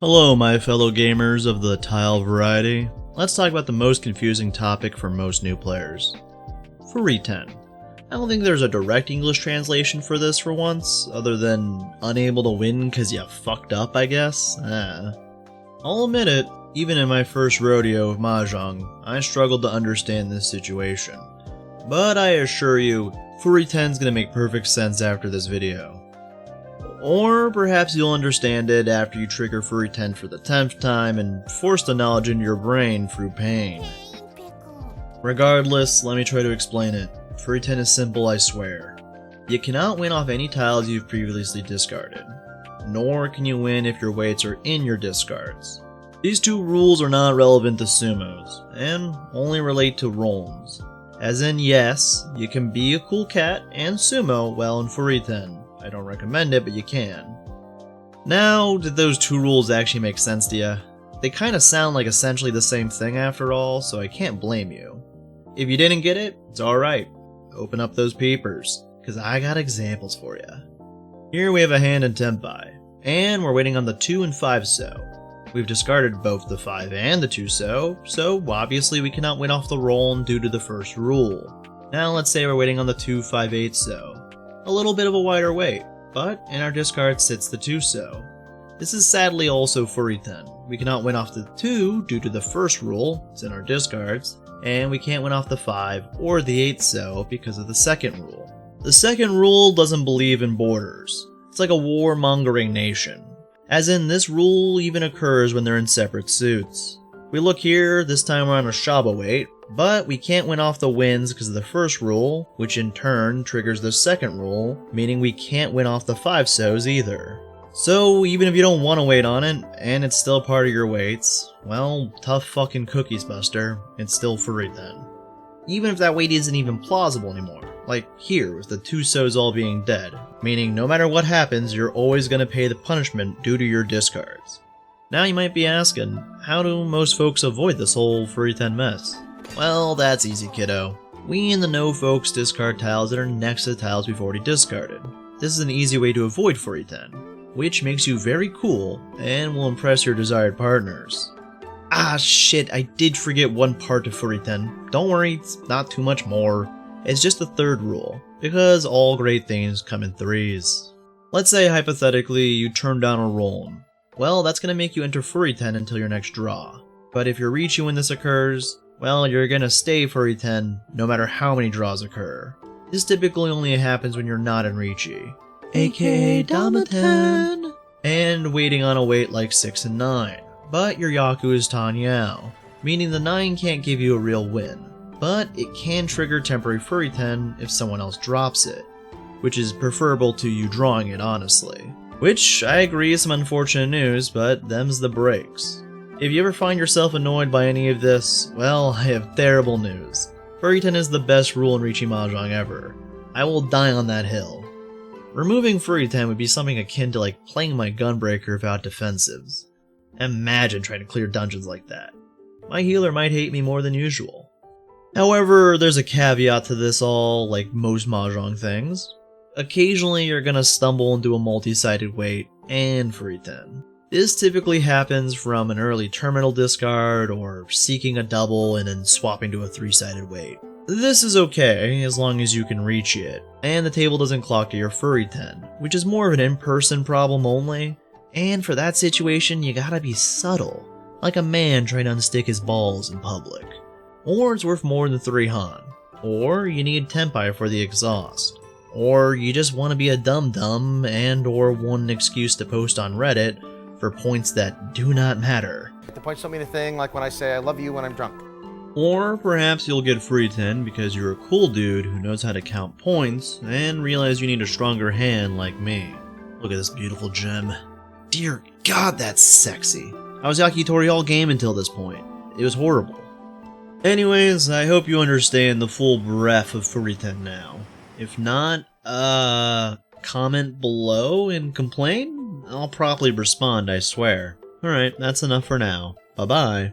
Hello my fellow gamers of the tile variety. Let's talk about the most confusing topic for most new players. Furiten. I don't think there's a direct English translation for this for once, other than unable to win cause you fucked up, I guess. I'll admit it, even in my first rodeo of Mahjong, I struggled to understand this situation. But I assure you, Furiten's gonna make perfect sense after this video. Or perhaps you'll understand it after you trigger Furiten for the 10th time and force the knowledge into your brain through pain. Regardless, let me try to explain it. Furiten is simple, I swear. You cannot win off any tiles you've previously discarded. Nor can you win if your weights are in your discards. These two rules are not relevant to sumos, and only relate to rolls. As in, yes, you can be a cool cat and sumo while in Furiten. I don't recommend it, but you can. Now, did those two rules actually make sense to you? They kinda sound like essentially the same thing after all, so I can't blame you. If you didn't get it, it's alright. Open up those papers, cause I got examples for you. Here we have a hand in Tenpai, and we're waiting on the 2 and 5 so. We've discarded both the 5 and the 2 so obviously we cannot win off the roll due to the first rule. Now let's say we're waiting on the 2, 5, 8 so. A little bit of a wider weight, but in our discard sits the 2 so. This is sadly also Furiten. We cannot win off the 2 due to the first rule, it's in our discards, and we can't win off the 5 or the 8 so because of the second rule. The second rule doesn't believe in borders. It's like a warmongering nation. As in, this rule even occurs when they're in separate suits. We look here, this time we're on a Shaba weight, but we can't win off the wins because of the first rule, which in turn triggers the second rule, meaning we can't win off the 5 so's either. So even if you don't want to wait on it, and it's still part of your weights, well, tough fucking cookies, Buster, it's still Furiten. Even if that weight isn't even plausible anymore, like here with the 2 so's all being dead, meaning no matter what happens, you're always going to pay the punishment due to your discards. Now you might be asking, how do most folks avoid this whole Furiten mess? Well, that's easy, kiddo. We in the know folks discard tiles that are next to the tiles we've already discarded. This is an easy way to avoid Furiten, which makes you very cool and will impress your desired partners. Ah shit, I did forget one part of Furiten. Don't worry, it's not too much more. It's just the third rule, because all great things come in threes. Let's say hypothetically you turn down a roll. Well, that's gonna make you enter Furiten until your next draw. But if you're Riichi when this occurs, well, you're gonna stay Furiten no matter how many draws occur. This typically only happens when you're not in Riichi, aka Damaten, and waiting on a weight like 6 and 9. But your Yaku is Tanyao, meaning the 9 can't give you a real win, but it can trigger temporary Furiten if someone else drops it, which is preferable to you drawing it honestly. Which, I agree, is some unfortunate news, but them's the breaks. If you ever find yourself annoyed by any of this, well, I have terrible news. Furiten is the best rule in Riichi Mahjong ever. I will die on that hill. Removing Furiten would be something akin to like playing my Gunbreaker without defensives. Imagine trying to clear dungeons like that. My healer might hate me more than usual. However, there's a caveat to this all, like most Mahjong things. Occasionally you're gonna stumble into a multi-sided weight and Furiten. This typically happens from an early terminal discard or seeking a double and then swapping to a 3-sided weight. This is okay as long as you can reach it, and the table doesn't clock to your Furiten, which is more of an in-person problem only, and for that situation you gotta be subtle, like a man trying to unstick his balls in public. Or it's worth more than 3 Han, or you need Tenpai for the exhaust. Or you just want to be a dum-dum and or want an excuse to post on Reddit for points that do not matter. The points don't mean a thing, like when I say I love you when I'm drunk. Or perhaps you'll get Furiten because you're a cool dude who knows how to count points and realize you need a stronger hand like me. Look at this beautiful gem. Dear God, that's sexy. I was Yakitori all game until this point. It was horrible. Anyways, I hope you understand the full breadth of Furiten now. If not, comment below and complain? I'll promptly respond, I swear. Alright, that's enough for now. Bye-bye.